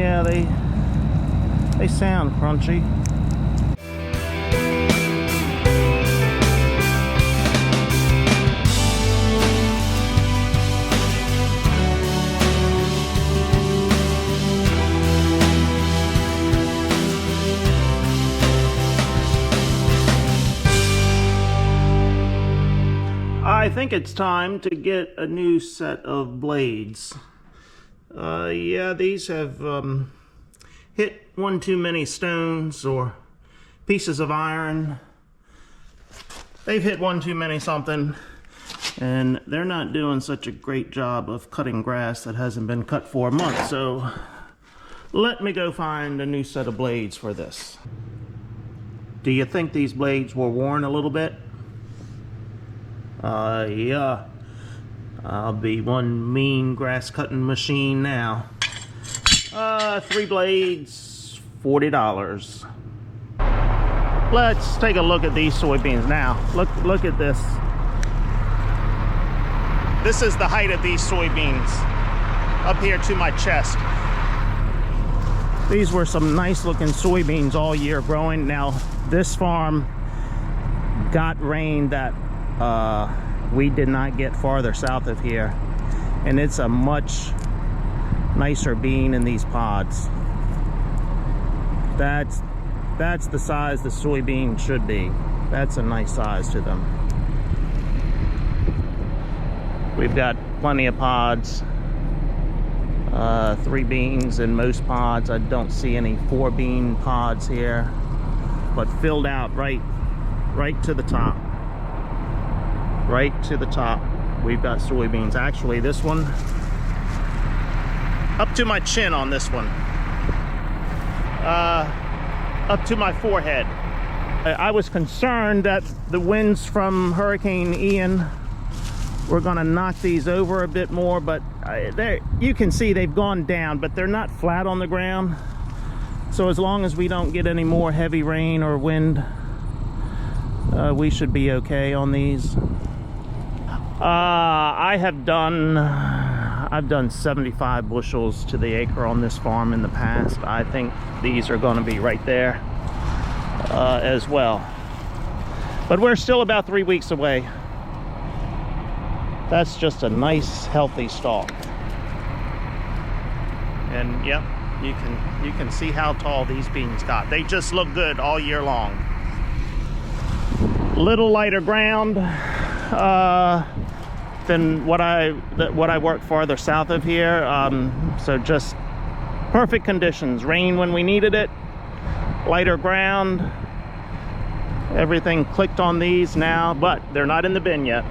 Yeah, they sound crunchy. I think it's time to get a new set of blades. Yeah, these have hit one too many stones or pieces of iron. They've hit one too many something, and they're not doing such a great job of cutting grass that hasn't been cut for a month. So let me go find a new set of blades for this. Do you think these blades were worn a little bit? Yeah. I'll be one mean grass cutting machine now. 3 blades, $40. Let's take a look at these soybeans now. Look at this. This is the height of these soybeans, up here to my chest. These were some nice looking soybeans all year growing. Now this farm got rain that we did not get farther south of here, and it's a much nicer bean in these pods. That's the size the soybean should be. That's a nice size to them. We've got plenty of pods, 3 beans in most pods. I don't see any 4 bean pods here, but filled out right to the top. Right to the top, we've got soybeans. Actually, this one, up to my chin on this one. Up to my forehead. I was concerned that the winds from Hurricane Ian were gonna knock these over a bit more, but you can see they've gone down, but they're not flat on the ground. So as long as we don't get any more heavy rain or wind, we should be okay on these. I've done 75 bushels to the acre on this farm in the past. I think these are going to be right there as well. But we're still about 3 weeks away. That's just a nice healthy stalk. And yep, you can see how tall these beans got. They just look good all year long. Little lighter ground than what I work farther south of here, so just perfect conditions. Rain when we needed it, lighter ground. Everything clicked on these now, but they're not in the bin yet.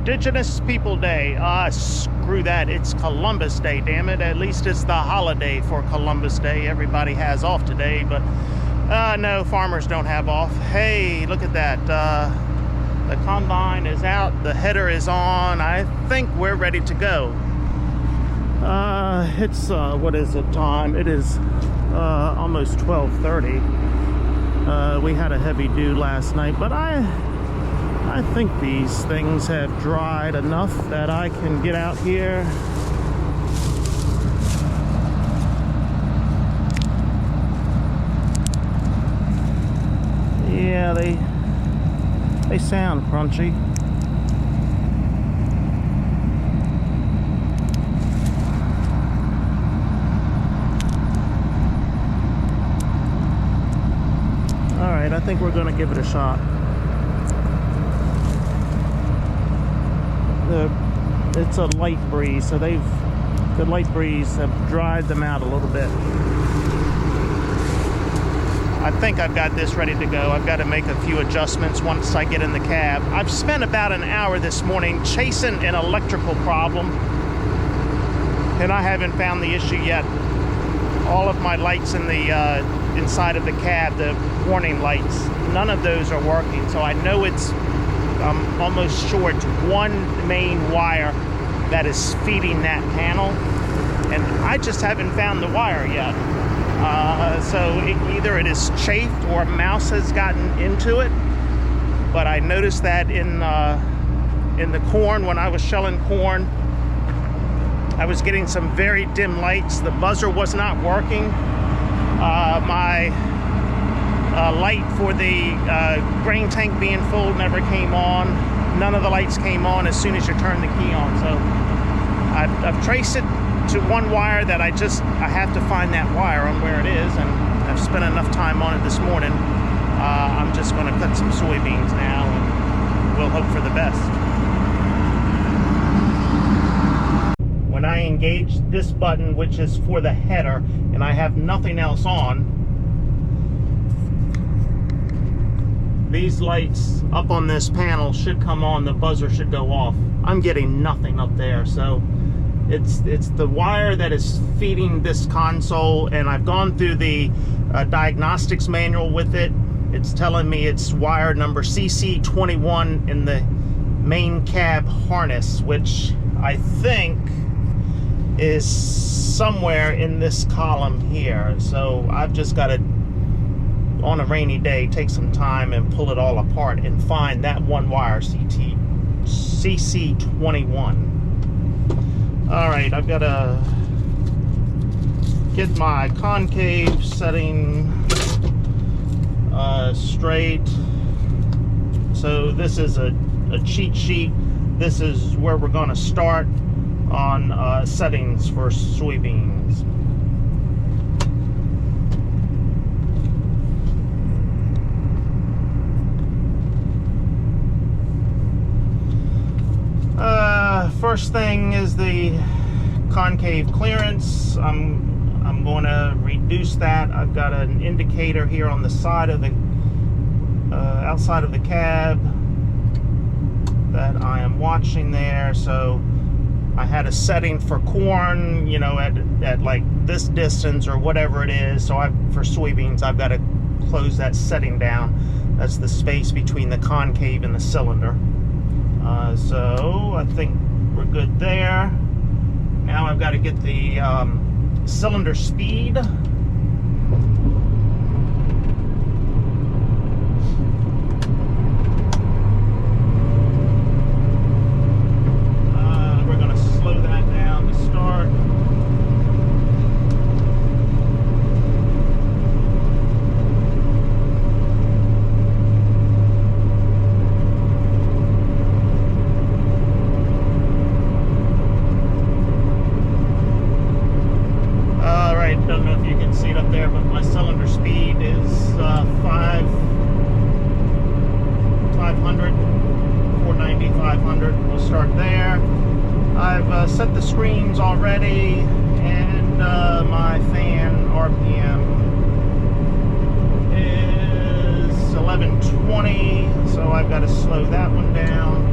Indigenous People Day. Screw that. It's Columbus Day, damn it. At least it's the holiday for Columbus Day. Everybody has off today, but no, farmers don't have off. Hey, look at that. The combine is out. The header is on. I think we're ready to go. It's, what is it time? It is almost 12:30. We had a heavy dew last night, but I think these things have dried enough that I can get out here. Yeah, they sound crunchy. All right, I think we're gonna give it a shot. It's a light breeze, so the light breeze have dried them out a little bit. I think I've got this ready to go. I've got to make a few adjustments once I get in the cab. I've spent about an hour this morning chasing an electrical problem, and I haven't found the issue yet. All of my lights in the inside of the cab, the warning lights, none of those are working, so I know I'm almost sure it's one main wire that is feeding that panel, and I just haven't found the wire yet. So either it is chafed or a mouse has gotten into it. But I noticed that in the corn, when I was shelling corn, I was getting some very dim lights. The buzzer was not working. My light for the grain tank being full never came on. None of the lights came on as soon as you turn the key on. So I've traced it to one wire that I have to find that wire on where it is, and I've spent enough time on it this morning. I'm just going to cut some soybeans now, and we'll hope for the best. When I engage this button, which is for the header, and I have nothing else on, these lights up on this panel should come on. The buzzer should go off. I'm getting nothing up there, so it's the wire that is feeding this console, and I've gone through the diagnostics manual with it. It's telling me it's wire number CC21 in the main cab harness, which I think is somewhere in this column here. So I've just got to, on a rainy day, take some time and pull it all apart and find that one wire, CC21. All right, I've got to get my concave setting straight. So this is a cheat sheet. This is where we're going to start on settings for soybeans. First thing is the concave clearance. I'm going to reduce that. I've got an indicator here on the side of the outside of the cab that I am watching there. So I had a setting for corn, you know, at like this distance or whatever it is. So for soybeans, I've got to close that setting down. That's the space between the concave and the cylinder. So I think we're good there. Now I've got to get the cylinder speed. We're going to slow that down to start. Don't know if you can see it up there, but my cylinder speed is 490, 500. We'll start there. I've set the screens already, and my fan RPM is 1120, so I've got to slow that one down.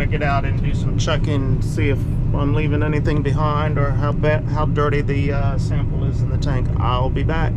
check it out and do some checking, see if I'm leaving anything behind or how dirty the sample is in the tank. I'll be back.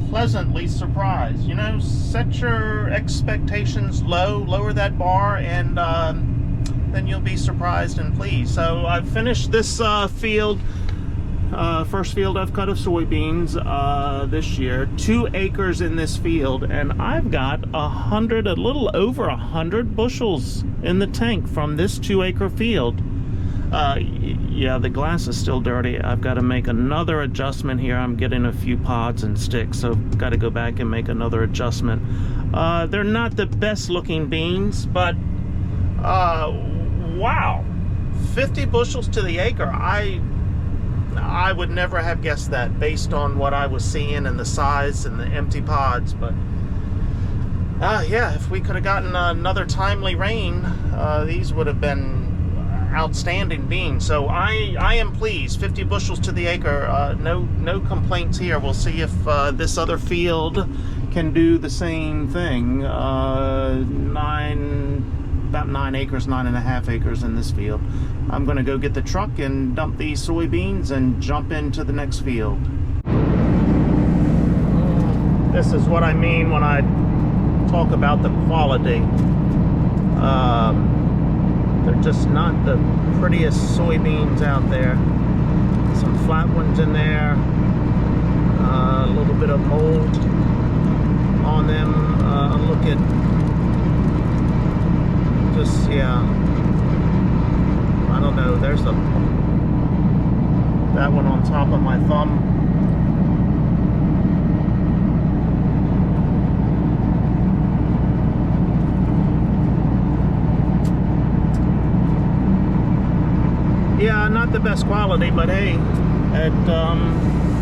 Pleasantly surprised. You know, set your expectations low, lower that bar, and then you'll be surprised and pleased. So I've finished this field, first field I've cut of soybeans this year. 2 acres in this field, and I've got a little over 100 bushels in the tank from this 2-acre field. Yeah, the glass is still dirty. I've got to make another adjustment here. I'm getting a few pods and sticks, so I've got to go back and make another adjustment. They're not the best looking beans, but wow, 50 bushels to the acre. I would never have guessed that based on what I was seeing and the size and the empty pods. But yeah, if we could have gotten another timely rain, these would have been outstanding beans. So I am pleased. 50 bushels to the acre. No complaints here. We'll see if this other field can do the same thing. About 9 acres, 9.5 acres in this field. I'm gonna go get the truck and dump these soybeans and jump into the next field. This is what I mean when I talk about the quality. They're just not the prettiest soybeans out there. Some flat ones in there, a little bit of mold on them. Look at just, yeah, I don't know, there's that one on top of my thumb. Yeah, not the best quality, but hey, at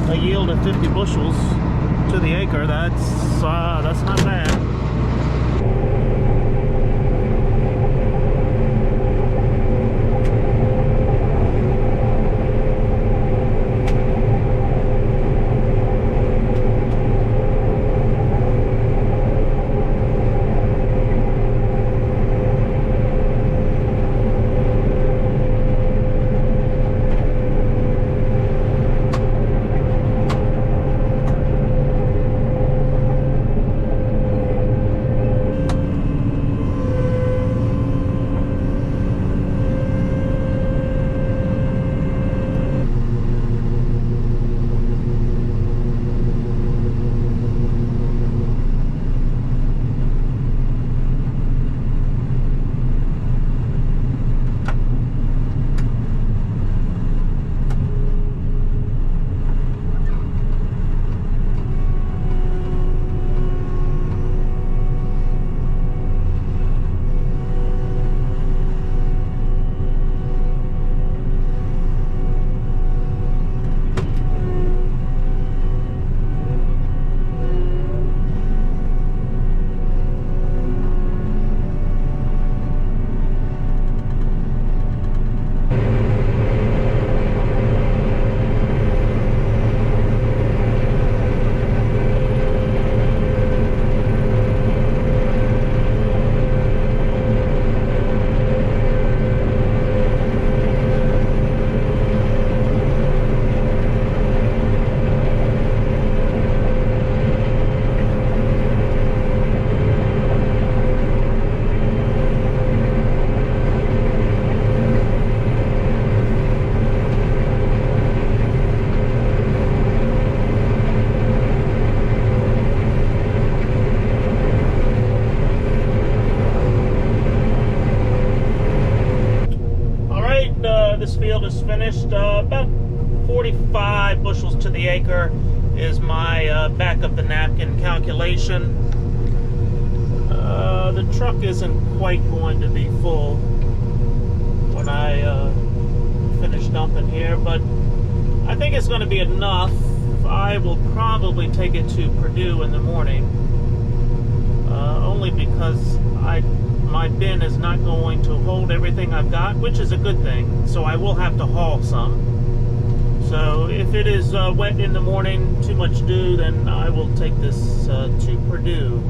a yield of 50 bushels to the acre, that's not bad. this field is finished. About 45 bushels to the acre is my back of the napkin calculation. The truck isn't quite going to be full when I finish dumping here, but I think it's going to be enough. I will probably take it to Purdue in the morning, only because my bin is not going to hold everything I've got, which is a good thing, so I will have to haul some. So if it is wet in the morning, too much dew, then I will take this to Purdue.